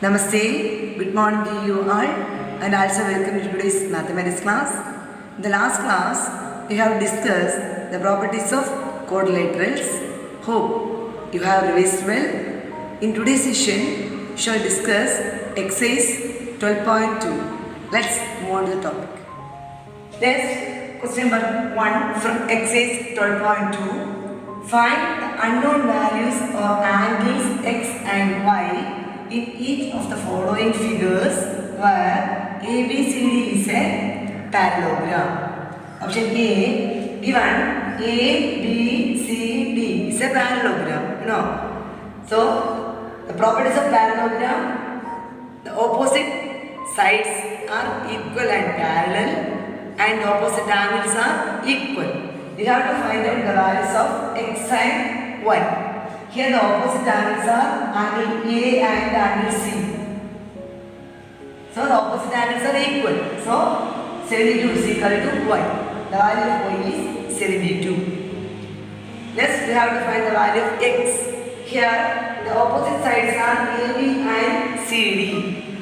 Namaste, good morning to you all and also welcome to today's mathematics class. In the last class, we have discussed the properties of quadrilaterals. Hope you have revised well. In today's session, we shall discuss exercise 12.2. Let's move on to the topic. Next, question number 1 from exercise 12.2. Find the unknown values or angles x and y in each of the following figures where ABCD is a parallelogram. Option A, given ABCD is a parallelogram. No. So, the properties of parallelogram, the opposite sides are equal and parallel and the opposite angles are equal. We have to find out the values of x and y. Here the opposite angles are angle A and angle C. So the opposite angles are equal. So 72 is equal to y. The value of y is 72. Next we have to find the value of x. Here the opposite sides are AB and CD.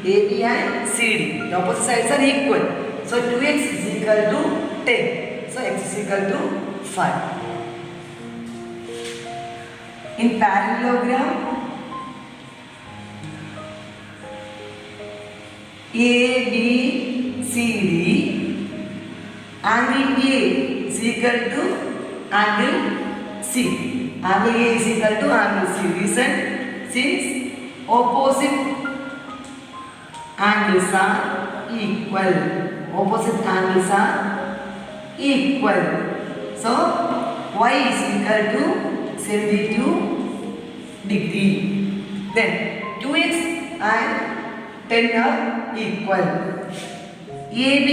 AB and CD. The opposite sides are equal. So 2x is equal to 10. So x is equal to 5. In parallelogram, A, B, C, D, angle A is equal to angle C. Angle A is equal to angle C. Reason, since opposite angles are equal. Opposite angles are equal. So, y is equal to 72 degree. Then 2x and 10 are equal. AB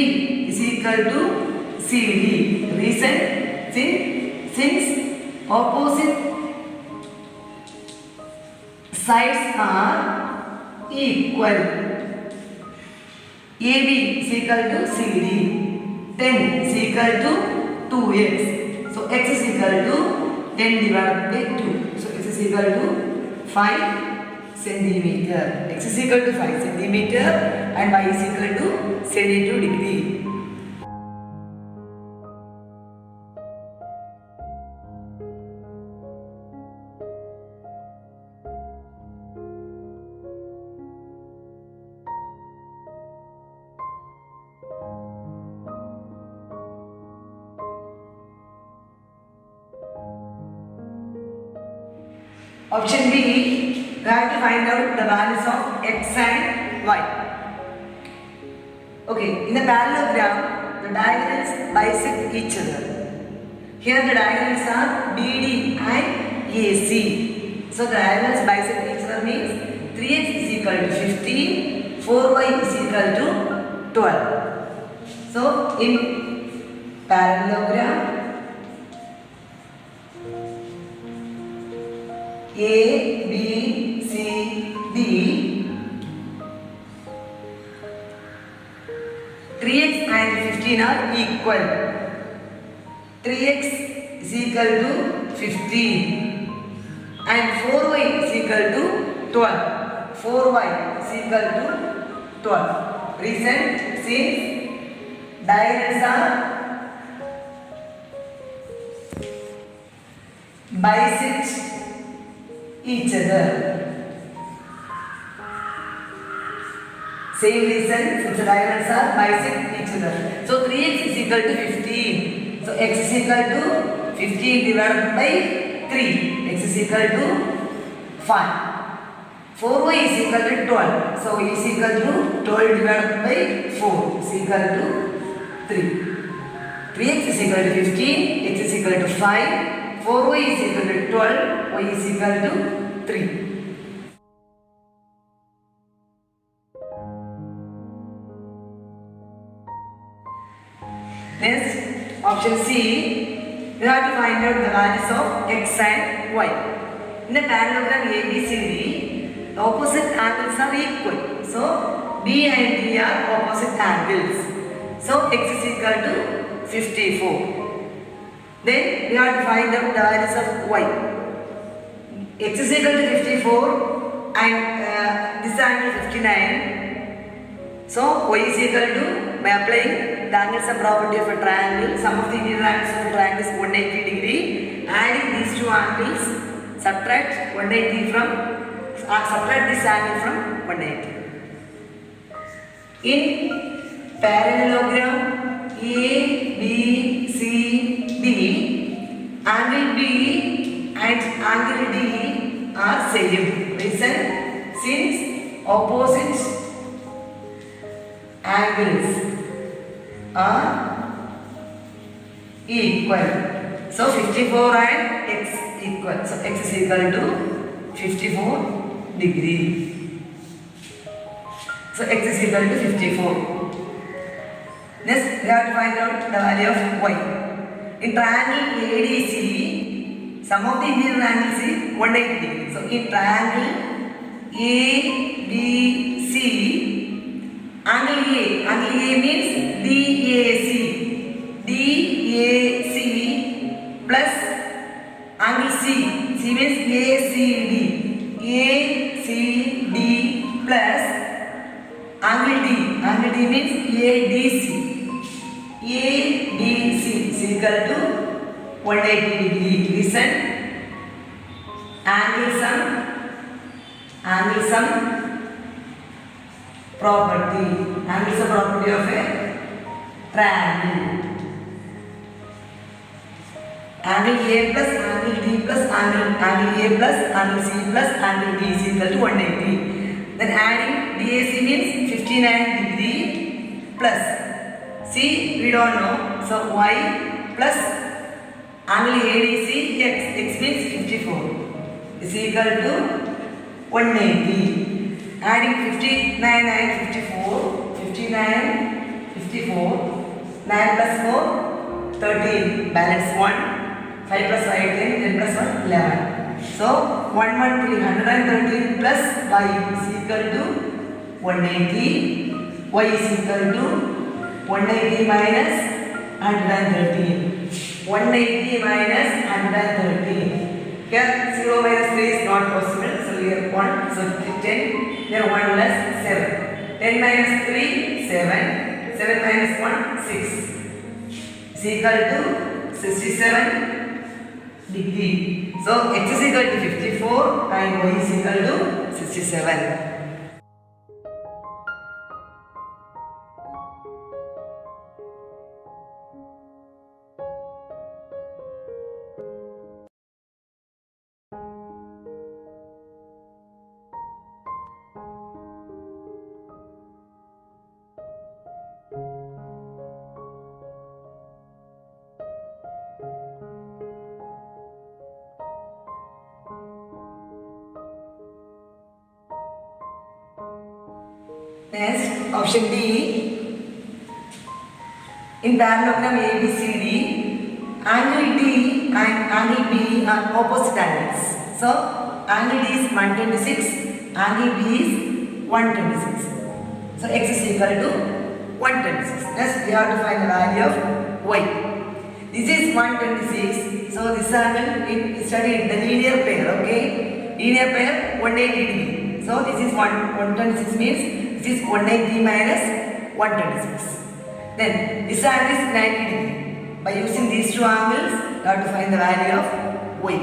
is equal to CD. Reason, since opposite sides are equal. AB is equal to CD. 10 is equal to 2x. So x is equal to 10 divided by 2. So x is equal to 5 centimeter. X is equal to 5 centimeter and y is equal to 72 degree. Option B, we have to find out the values of x and y. Okay, in a parallelogram, the diagonals bisect each other. Here the diagonals are BD and AC. So the diagonals bisect each other means 3x is equal to 15, 4y is equal to 12. So in parallelogram, A, B, C, D, 3x and 15 are equal. 3x is equal to 15 and 4y is equal to 12. 4y is equal to 12. Reason, since diagonals are bisect each other. Same reason, since the diagonals are bisect each other. So 3x is equal to 15. So x is equal to 15 divided by 3. X is equal to 5. 4y is equal to 12. So y is equal to 12 divided by 4 is equal to 3. 3x is equal to 15. X is equal to 5. 4y is equal to 12, y is equal to 3. Next, option C, we have to find out the values of x and y. In the parallelogram ABCD, the opposite angles are equal. So, B and D are opposite angles. So, x is equal to 54. Then we have to find out the values of y. X is equal to 54 and this angle 59. So y is equal to, by applying the angle sum property of a triangle, sum of the interior angles of the triangle is 180 degree. Adding these two angles, subtract 180 from, subtract this angle from 180. In parallelogram A, B, C, D, angle B and angle D are same. Reason, since opposite angles are equal. So 54 and x equal. So x is equal to 54 degree. So x is equal to 54. Next, we have to find out the value of y. In triangle ADC, sum of the interior angles is 180 degree. So in triangle ABC, angle A means DAC. DAC plus angle C. C means ACD. ACD plus angle D. Angle D means ADC. ADC is equal to 180 degree. Listen. Angle sum property. Angle sum property of a triangle. Angle A plus angle D plus angle A plus angle C plus angle D is equal to 180. Then adding DAC means 59 degree plus C we don't know. So Y plus angle ADC x means 54 is equal to 180. Adding 59 and 54, 9 plus 4, 13, balance 1, 5 plus 5, 10, 10 plus 1, 11. So 113, 113 plus y is equal to 180. Y is equal to 180 minus 113. 180 minus 113. Here 0 minus 3 is not possible. So here 1. So 10. Here 1 less 7. 10 minus 3, 7. 7 minus 1, 6. Is equal to 67 degree. So x is equal to 54 and y is equal to 67. Next, option D. In parallelogram ABCD, angle D and angle B are opposite angles. So, angle D is 126, angle B is 126. So, x is equal to 126. Next, we have to find the value of y. This is 126. So, this angle we studied the linear pair. Okay, linear pair 180 degree. So, this is 126 means this is 180 minus 126. Then this angle is 90 degree. By using these two angles, you have to find the value of y.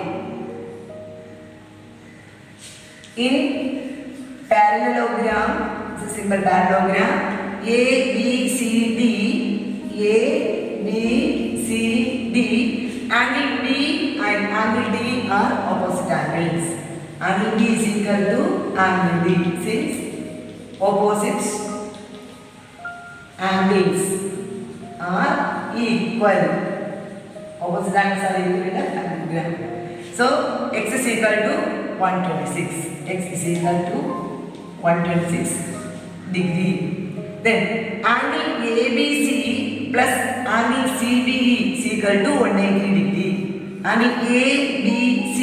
In parallelogram, this is simple parallelogram, ABCD, angle B and angle D are opposite angles. Angle B is equal to angle D since opposite angles are equal. Opposite angles are equal in a parallelogram. So x is equal to 126. X is equal to 126 degree. Then angle ABC plus angle CBE is equal to 180 degree. Angle ABC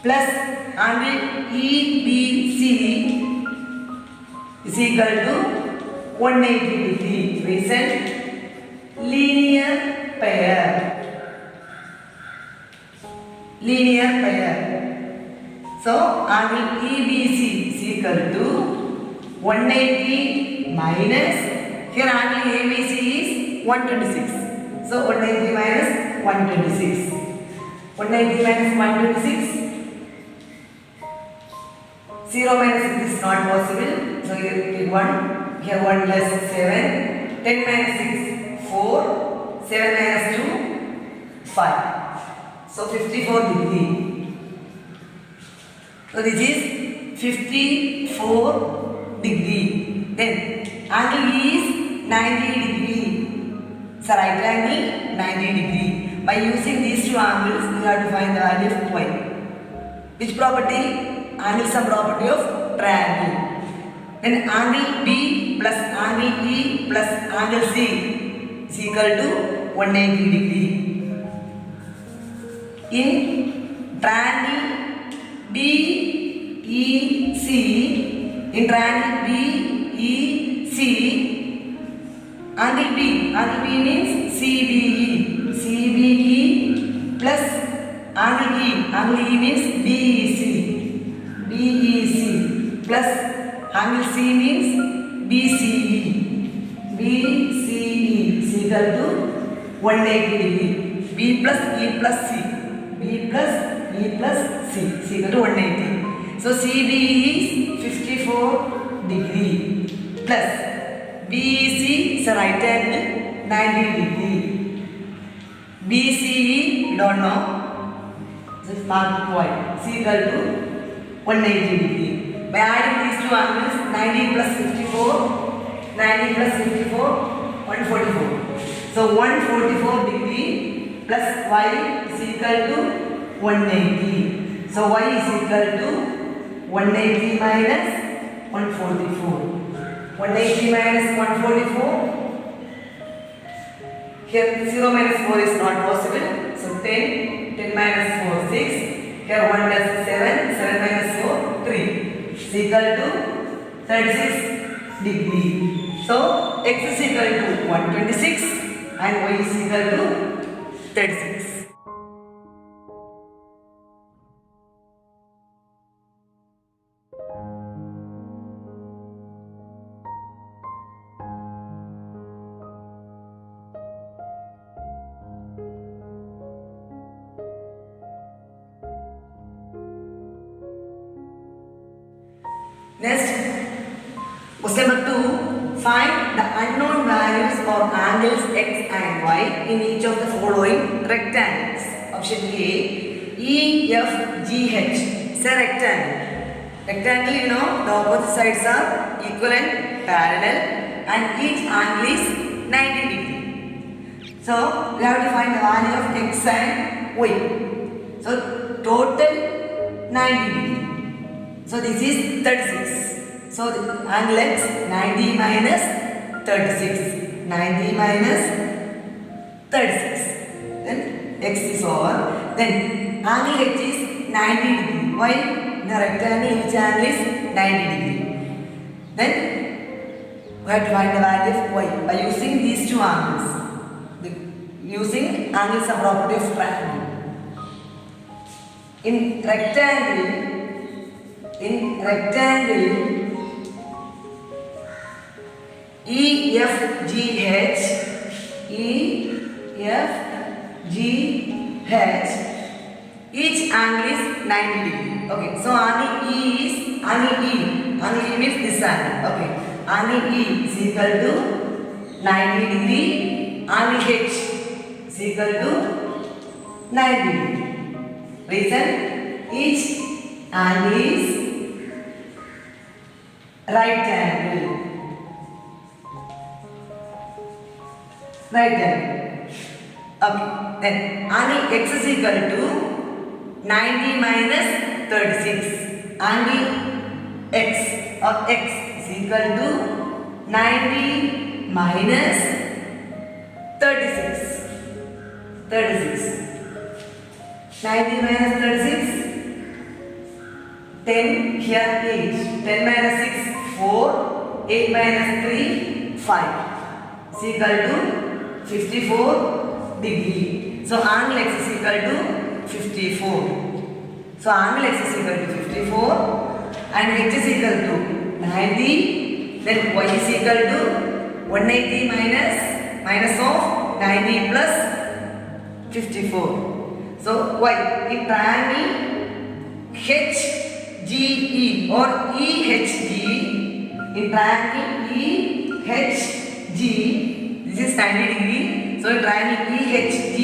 plus angle EBC is equal to 180 degree. Reason, linear pair. So angle EBC is equal to 180 minus, here angle ABC is 126. So 180 minus 126. 180 minus 126. 0 minus 6 is not possible. So here 1. Here 1 plus 7. 10 minus 6, 4. 7 minus 2, 5. So 54 degree. So this is 54 degree. Then angle E is 90 degree. So right angle 90 degree. By using these two angles, you have to find the value of y. Which property? Angle sum property of triangle. Then angle B plus angle E plus angle C is equal to 180 degree. In triangle BEC, in triangle BEC, angle B means CBE plus angle E means BEC plus angle C means BCE is equal to 180 degree. B plus E plus C is equal to 180. So CBE is 54 degree plus BEC is a right angle 90 degree. BCE we don't know. This is marked white. Is equal to 180 degree. By adding these two angles, 90 plus 54, 144. So 144 degree plus y is equal to 180. So y is equal to 180 minus 144. 180 minus 144. Here 0 minus 4 is not possible. So 10 minus 4, 6. Here 1 plus 7 minus 4, 3. Is equal to 36 degree. So x is equal to 126 and y is equal to 36. Next, question number 2. Find the unknown values or angles x and y in each of the following rectangles. Option A, EFGH. It's a rectangle. Rectangle, you know, the opposite sides are equal and parallel, and each angle is 90 degree. So we have to find the value of x and y. So total 90 degree. So this is 36. So the angle x 90 minus 36. 90 minus 36. Then x is over. Then angle h is 90 degree. Why? In the rectangle each angle is 90 degree. Then we have to find the value of y by using these two angles. Using angle sum property of triangle. In rectangle EFGH, each angle is 90 degree. Okay, so angle E means this angle. Okay, angle E is equal to 90 degree. Angle H is equal to 90 degree. Reason, each angle is right angle. Okay, then angle x is equal to 90 minus 36. Angle x is equal to 90 minus 36. 90 minus 36. 10, here 8. 10 minus 6, 4. 8 minus 3, 5. Is equal to 54 degree. So angle x is equal to 54. So So angle x is equal to 54 and h is equal to 90. Then y is equal to 180 minus of 90 plus 54. So y in triangle HGE or EHG, in triangle EHG, this is 90 degree. So in triangle EHG,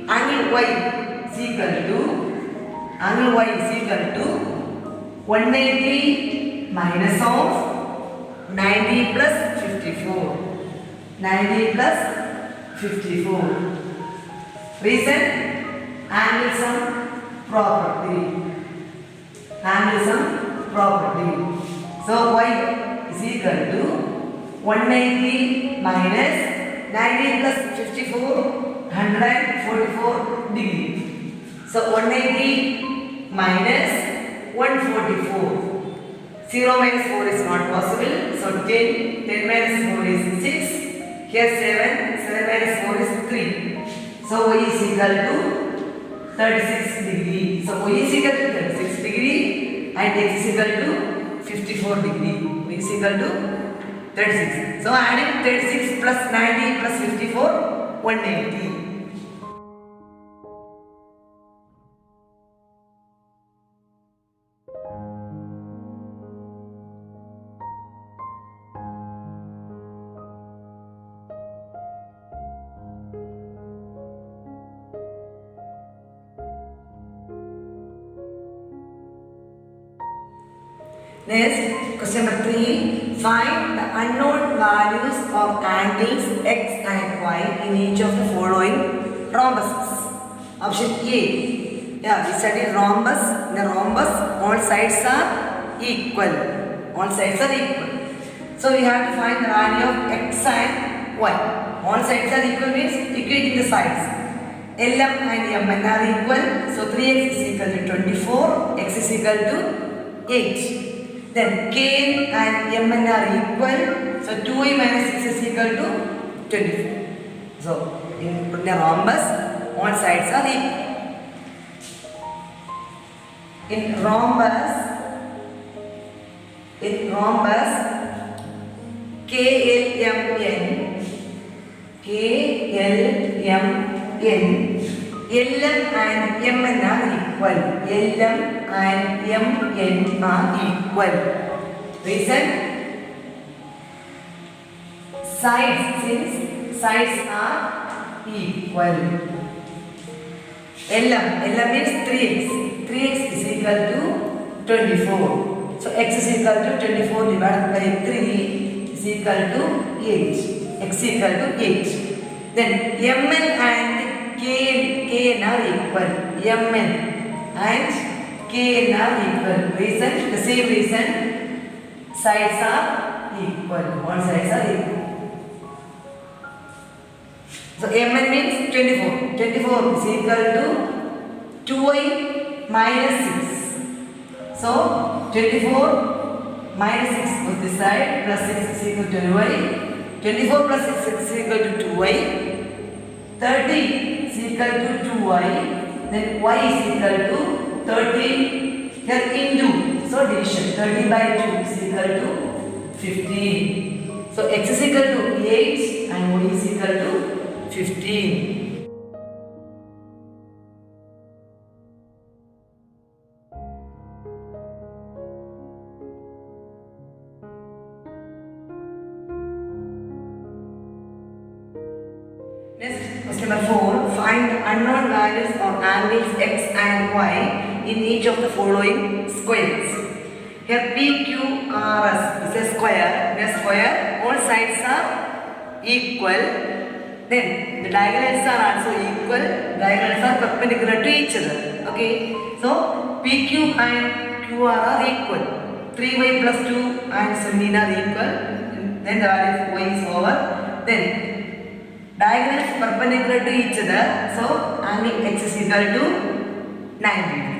angle y is equal to 180 minus of 90 plus 54. 90 plus 54. Reason? Angle sum property. Angle sum property. So y is equal to 180 minus 90 plus 54, 144 degree. So 180 minus 144. 0 minus 4 is not possible. So 10 minus 4 is 6. Here 7 minus 4 is 3. So y is equal to 36 degree. So y is equal to 36 degree and x is equal to 54 degree. Y is equal to 36. So adding 36 plus 90 plus 54, 180. Next, question number 3. Find the unknown values of angles x and y in each of the following rhombuses. Option A. Yeah, we studied rhombus. In the rhombus, all sides are equal. All sides are equal. So we have to find the value of x and y. All sides are equal means equating the sides. LM and MN are equal. So 3x is equal to 24. X is equal to 8. Then Kn and Mn are equal. So 2y minus 6 is equal to 24. So in the rhombus, all sides are equal. In rhombus, KLMN, LM and Mn are equal. LM and Mn are equal. Reason? Sides, since sides are equal. LM means 3x. 3x is equal to 24. So x is equal to 24 divided by 3 is equal to 8. X is equal to 8. Then Mn and Kn are equal. Mn and Kn are equal. Reason? The same reason. Sides are equal. All sides are equal. So Mn means 24. 24 is equal to 2y minus 6. So 24 minus 6 on this side plus 6 is equal to y. 24 plus 6 is equal to 2y. 30 is equal to 2y. Then y is equal to 30 here into. So division 30 by 2 is equal to 15. So x is equal to 8 and y is equal to 15. Next, question number 4. Find the unknown values of angles x and y in each of the following squares. Here PQRS is a square. In a square, all sides are equal. Then the diagonals are also equal. Diagonals are perpendicular to each other. Okay. So PQ and QR are equal. 3y plus 2 and 17 are equal. Then the value of y is over. Then diagonals perpendicular to each other. So angle x is equal to 90.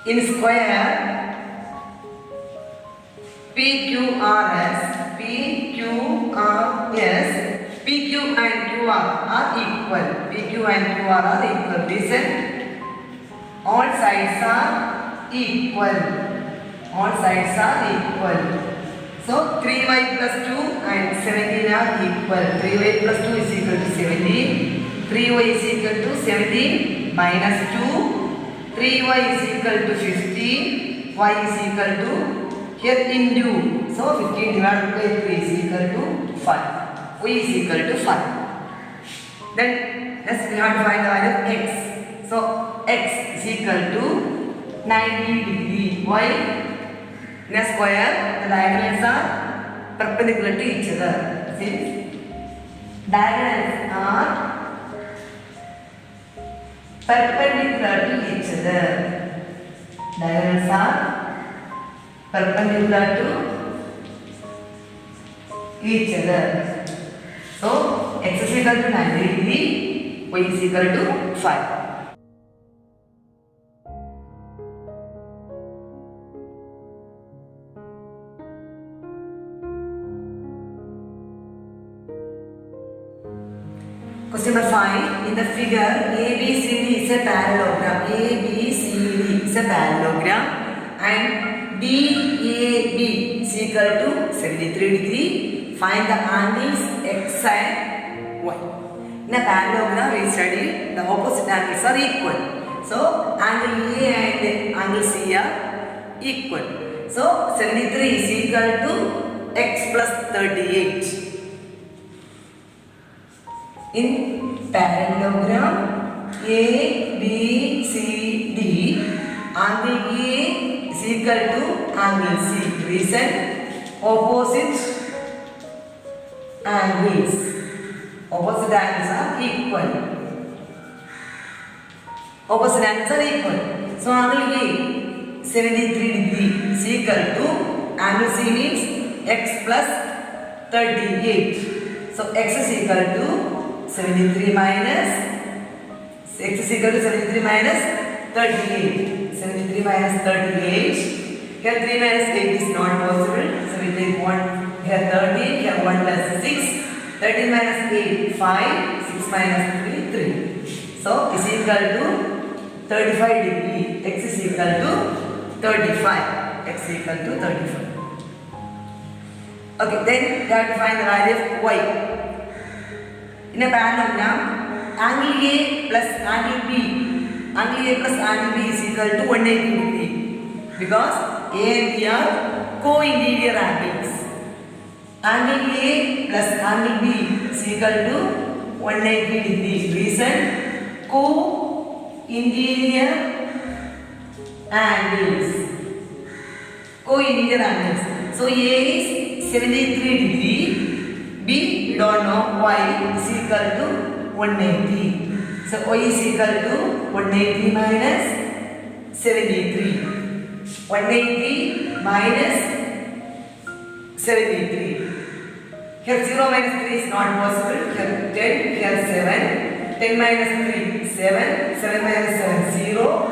In square, PQRS, PQ and QR are equal. PQ and QR are equal. Reason? All sides are equal. All sides are equal. So 3y plus 2 and 17 are equal. 3y plus 2 is equal to 17. 3y is equal to 17 minus 2. 3y is equal to 15. Y is equal to here into. So 15 divided by 3 is equal to 5. Y is equal to 5. Then next we have to find the value of x. So x is equal to 90 degree. Why? In a square, the diagonals are perpendicular to each other. Since diagonals are perpendicular to each other. Diagonals are perpendicular to each other. So x is equal to 90 degree, y is equal to 5. Question number 5. In the figure, ABCD is a parallelogram. ABCD is a parallelogram and DAB is equal to 73 degree. Find the angles X and Y. In a parallelogram, we study the opposite angles are equal. So angle A and angle C are equal. So 73 is equal to X plus 38. In parallelogram A, B, C, D, angle A is equal to angle C. Reason, opposite angles. Opposite angles are equal. Opposite angles are equal. So angle A 73 degree is equal to angle C means X plus 38. So X is equal to 73 minus x is equal to 73 minus 38. 73 minus 38. Here 3 minus 8 is not possible. So we take 1. Here 13. Here 1 plus 6. 13 minus 8 5. 6 minus 3 3. So is equal to 35 degree. X is equal to 35. X is equal to 35. Okay, then we have to find the value of y. In a parallelogram, angle A plus angle B, angle A plus angle B is equal to 180 degree because A and B are co-interior angles. Angle A plus angle B is equal to 180 degree. Reason, co-interior angles. Co-interior angles. So A is 73 degree. B, we don't know, y is equal to 180. So y is equal to 180 minus 73. 180 minus 73. Here 0 minus 3 is not possible. Here 10, here 7. 10 minus 3, 7. 7 minus 7, 0.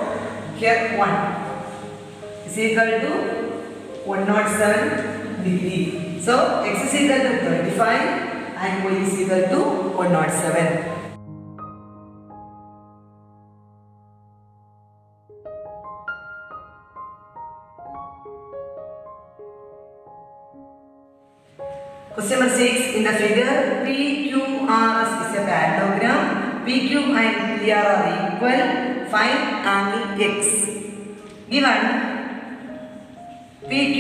Here 1 is equal to 107 degree. So x is equal to 35 and y is equal to 107. Question number 6. In the figure, PQRS is a parallelogram. PQ and PR are equal. Find angle X. Given PQ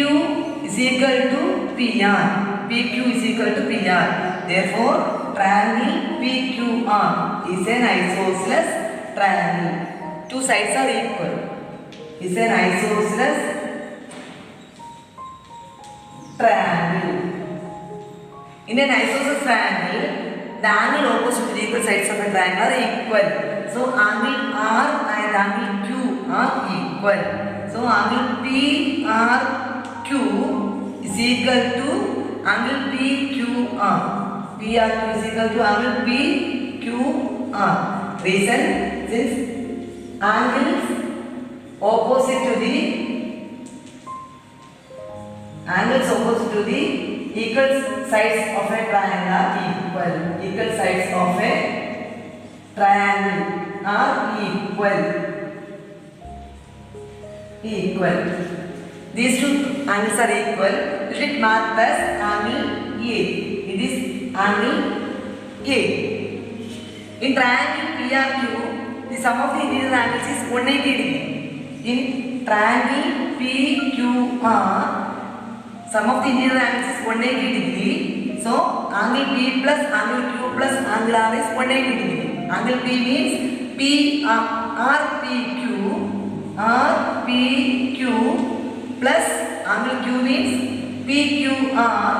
is equal to PR. PQ is equal to PR. Therefore, triangle PQR is an isosceles triangle. Two sides are equal. Is an isosceles triangle. In an isosceles triangle, the angle opposite to the equal sides of a triangle are equal. So, angle R and angle Q are equal. So, angle PRQ is equal to angle PQR. PRQ is equal to angle PQR. Reason, since angles opposite to the equal sides of a triangle are equal. Equal sides of a triangle are equal. equal. These two angles are equal. It is marked as angle A. It is angle A. In triangle PRQ, the sum of the interior angles is 180 degree. In triangle PQR, sum of the interior angles is 180 degree. So angle P plus angle Q plus angle R is 180 degree. Angle P means RPQ plus angle Q means PQR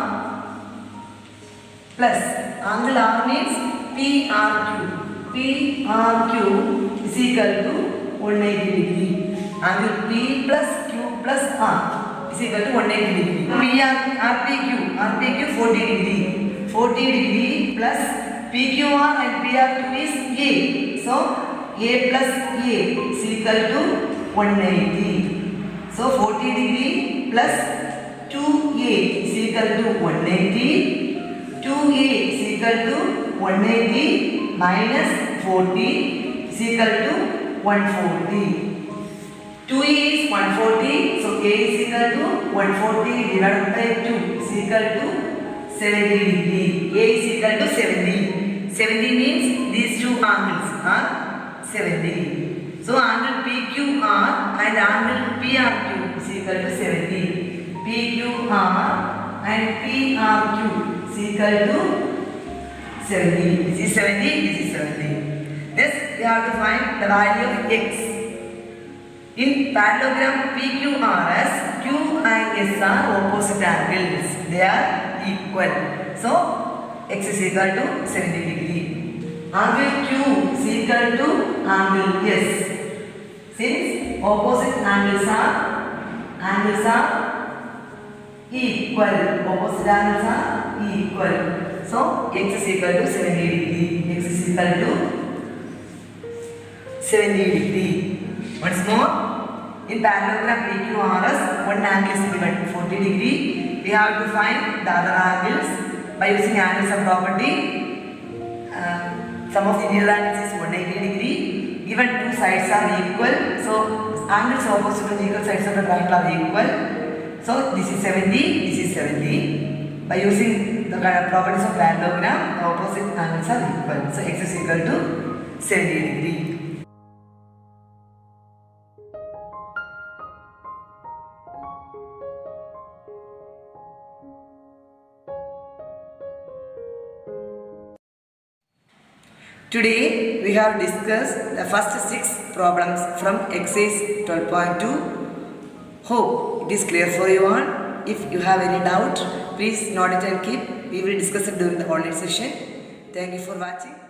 plus angle R means PRQ is equal to 180 degree. Angle P plus Q plus R is equal to 180 degree. RPQ 40 degree. 40 degree plus PQR and PRQ is A. So A plus A is equal to 180. So 40 degree plus 2A is equal to 180. 2A is equal to 180 minus 40 is equal to 140. 2A is 140, so A is equal to 140 divided by 2 is equal to 70 degree. A is equal to 70. 70 means these two angles are 70. So angle PQR and angle PRQ is equal to 70. PQR and PRQ is equal to 70. This is 70, this is 70. Thus we have to find the value of x. In parallelogram PQRS, Q and S are opposite angles. They are equal. So x is equal to 70 degree. Angle Q is equal to angle S. Since opposite angles are equal. Opposite angles are equal. So x is equal to 70 degree. X is equal to 70 degree. Once more, in parallelogram PQRS, one angle is given 40 degree. We have to find the other angles by using angle sum property. Sum of the interior angles is 180 degree. Given two sides are equal, so angles opposite to the equal sides of the triangle are equal. So this is 70, this is 70. By using the properties of parallelogram, the opposite angles are equal. So x is equal to 70 degree. Today we have discussed the first 6 problems from exercise 12.2. Hope it is clear for you all. If you have any doubt, please note it and keep. We will discuss it during the online session. Thank you for watching.